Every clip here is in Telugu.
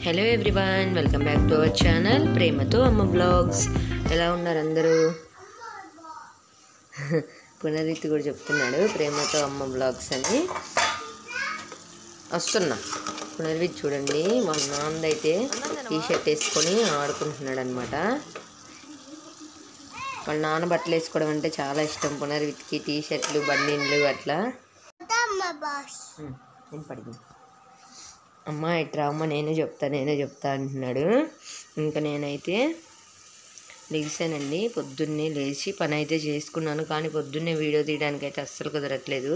Hello everyone, welcome back to our channel ప్రేమతో అమ్మ బ్లాగ్స్. ఎలా ఉన్నారు అందరూ? పునరీతి కూడా చెప్తున్నాడు ప్రేమతో అమ్మ బ్లాగ్స్ అని. వస్తున్నా పునర్విత్ చూడండి, వాళ్ళ నాన్నదైతే టీషర్ట్ వేసుకొని ఆడుకుంటున్నాడు అనమాట. వాళ్ళ నాన్న బట్టలు వేసుకోవడం అంటే చాలా ఇష్టం పునర్విత్కి, టీషర్ట్లు బన్నీళ్ళు అట్లా. పడింది అమ్మ ఇట్రా అమ్మ, నేనే చెప్తా అంటున్నాడు. ఇంకా నేనైతే లెగిసానండి. పొద్దున్నే లేచి పని అయితే చేసుకున్నాను, కానీ పొద్దున్నే వీడియో తీయడానికి అయితే అస్సలు కుదరట్లేదు.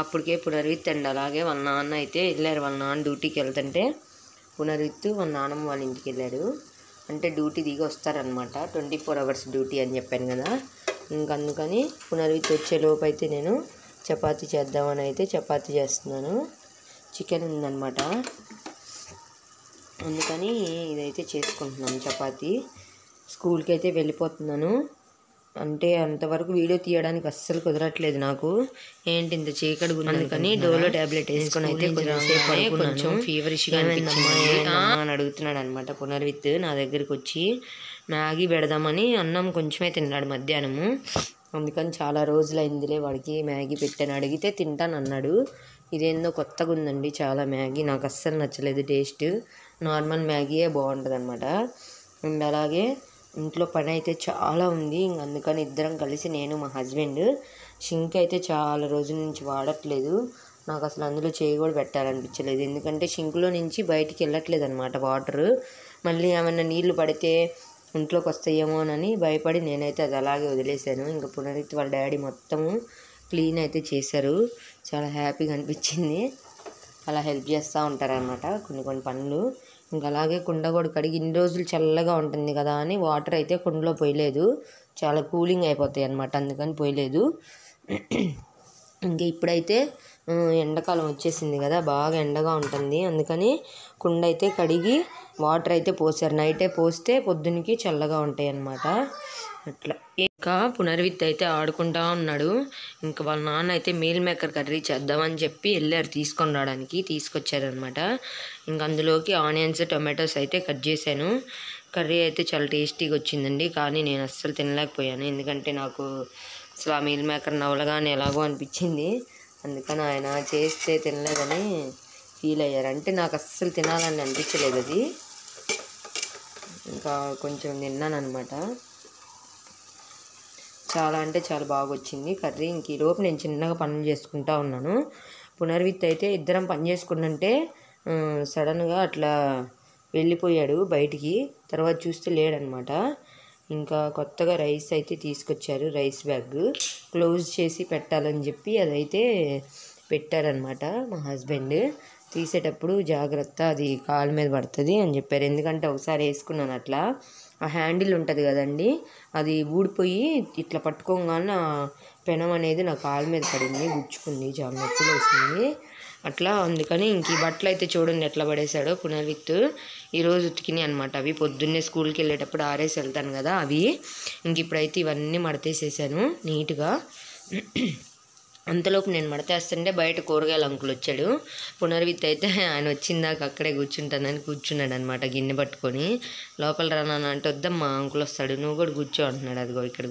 అప్పటికే పునర్విత్ అండి అలాగే వాళ్ళ నాన్న అయితే వెళ్ళారు. వాళ్ళ నాన్న డ్యూటీకి వెళ్తుంటే పునర్విత్ వాళ్ళ నాన్నమ్మ వాళ్ళ ఇంటికి వెళ్ళాడు. అంటే డ్యూటీ దిగి వస్తారనమాట, 24 hours డ్యూటీ అని చెప్పాను కదా. అందుకని పునర్విత్ వచ్చే లోపు అయితే నేను చపాతీ చేద్దామని అయితే చపాతీ చేస్తున్నాను. చికెన్ ఉందన్నమాట, అందుకని ఇదైతే చేసుకుంటున్నాను చపాతీ. స్కూల్కి అయితే వెళ్ళిపోతున్నాను. అంటే అంతవరకు వీడియో తీయడానికి అస్సలు కుదరట్లేదు నాకు. ఏంటి ఇంత చీకటి అందుకని డోలో ట్యాబ్లెట్ వేసుకొని అయితే కొంచెం ఫీవరిష్గా అని అడుగుతున్నాడు అనమాట పునర్విత్. నా దగ్గరికి వచ్చి మ్యాగీ పెడదామని, అన్నం కొంచెమే తిన్నాడు మధ్యాహ్నము. అందుకని చాలా రోజులైందిలే వాడికి మ్యాగీ పెట్టాను, అడిగితే తింటాను అన్నాడు. ఇదేందో కొత్తగా ఉందండి చాలా మ్యాగీ, నాకు అస్సలు నచ్చలేదు టేస్ట్. నార్మల్ మ్యాగీయే బాగుంటుంది అనమాట. అండ్ అలాగే ఇంట్లో పని అయితే చాలా ఉంది. అందుకని ఇద్దరం కలిసి, నేను మా హస్బెండ్, షింక్ అయితే చాలా రోజుల నుంచి వాడట్లేదు. నాకు అసలు అందులో చేయి కూడా పెట్టాలనిపించలేదు, ఎందుకంటే షింక్లో నుంచి బయటికి వెళ్ళట్లేదు అనమాట వాటర్. మళ్ళీ ఏమన్నా నీళ్లు పడితే ఇంట్లోకి వస్తాయేమోనని భయపడి నేనైతే అది అలాగే వదిలేశాను. ఇంకా పునరిత్ వాళ్ళ డాడీ మొత్తము క్లీన్ అయితే చేశారు. చాలా హ్యాపీగా అనిపించింది. అలా హెల్ప్ చేస్తూ ఉంటారనమాట కొన్ని పనులు. ఇంకా అలాగే కుండ కూడా కడిగి, ఇన్ని రోజులు చల్లగా ఉంటుంది కదా అని వాటర్ అయితే కుండలో పోయలేదు, చాలా కూలింగ్ అయిపోతాయి అనమాట, అందుకని పోయలేదు. ఇంకా ఇప్పుడైతే ఎండాకాలం వచ్చేసింది కదా, బాగా ఎండగా ఉంటుంది. అందుకని కుండ అయితే కడిగి వాటర్ అయితే పోసారు. నైటే పోస్తే పొద్దున్నకి చల్లగా ఉంటాయి అన్నమాట. అట్లా ఇంకా పునర్విత్ అయితే ఆడుకుంటా ఉన్నాడు. ఇంకా వాళ్ళ నాన్న అయితే మీల్ మేకర్ కర్రీ చేద్దామని చెప్పి వెళ్ళారు తీసుకొని రావడానికి, తీసుకొచ్చారనమాట. ఇంకా అందులోకి ఆనియన్స్ టొమాటోస్ అయితే కట్ చేశాను. కర్రీ అయితే చాలా టేస్టీగా వచ్చిందండి, కానీ నేను అస్సలు తినలేకపోయాను, ఎందుకంటే నాకు అసలు ఆ మీల్ మేకర్ నవలగానే ఎలాగో అనిపించింది. అందుకని ఆయన చేస్తే తినలేదని ఫీల్ అయ్యారు. అంటే నాకు అస్సలు తినాలని అనిపించలేదు అది, ఇంకా కొంచెం తిన్నాను అనమాట. చాలా అంటే చాలా బాగా వచ్చింది కర్రీ. ఇంక ఈలోపు నేను చిన్నగా పనులు చేసుకుంటా ఉన్నాను. పునర్విత్ అయితే ఇద్దరం పని చేసుకుంటుంటే సడన్గా అట్లా వెళ్ళిపోయాడు బయటికి. తర్వాత చూస్తే లేడనమాట. ఇంకా కొత్తగా రైస్ అయితే తీసుకొచ్చారు, రైస్ బ్యాగ్ క్లోజ్ చేసి పెట్టాలని చెప్పి అదైతే పెట్టారనమాట మా హస్బెండ్. తీసేటప్పుడు జాగ్రత్త, అది కాలు మీద పడుతుంది అని చెప్పారు. ఎందుకంటే ఒకసారి వేసుకున్నాను అట్లా, ఆ హ్యాండిల్ ఉంటుంది కదండి, అది ఊడిపోయి ఇట్లా పట్టుకోగానే ఆ పెనం అనేది నా కాలు మీద పడింది, గుచ్చుకుంది, చాలా నొప్పి వేసింది అట్లా. అందుకని ఇంక ఈ బట్టలు అయితే చూడండి ఎట్లా పడేశాడో పునర్విత్. ఈరోజు ఉతికినాయి అనమాట అవి, పొద్దున్నే స్కూల్కి వెళ్ళేటప్పుడు ఆరేసి వెళ్తాను కదా అవి. ఇంక ఇప్పుడైతే ఇవన్నీ మడతేసేసాను నీట్గా. అంతలోపు నేను మడతేస్తుంటే బయట కూరగాయల అంకుల్ వచ్చాడు. పునర్విత్ అయితే ఆయన వచ్చిందాక అక్కడే కూర్చుంటానని కూర్చున్నాడు అనమాట, గిన్నె పట్టుకొని. లోపల రానా అంటే వద్దమ్మా అంకుల్ వస్తాడు, నువ్వు కూడా కూర్చో అంటున్నాడు. అదిగో ఇక్కడ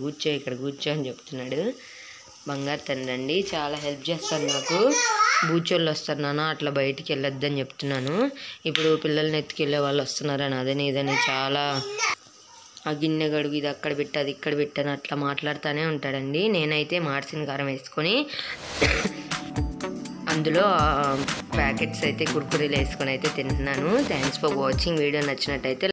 కూర్చో అని చెప్తున్నాడు. బంగారు తండ్రి, చాలా హెల్ప్ చేస్తాను నాకు. బూచోళ్ళు వస్తారు నాన్న, అట్లా బయటికి వెళ్ళొద్దని చెప్తున్నాను. ఇప్పుడు పిల్లల్ని ఎత్తుకెళ్ళే వాళ్ళు వస్తున్నారని అదని ఇదని చాలా ఆ గిన్నె గడుగు, ఇది అక్కడ పెట్టు అది ఇక్కడ పెట్టని అట్లా మాట్లాడుతూనే ఉంటాడండి. నేనైతే మార్చిన కారం వేసుకొని అందులో ప్యాకెట్స్ అయితే కుర్కురీలు వేసుకొని అయితే తింటున్నాను. Thanks for watching. వీడియో నచ్చినట్టయితే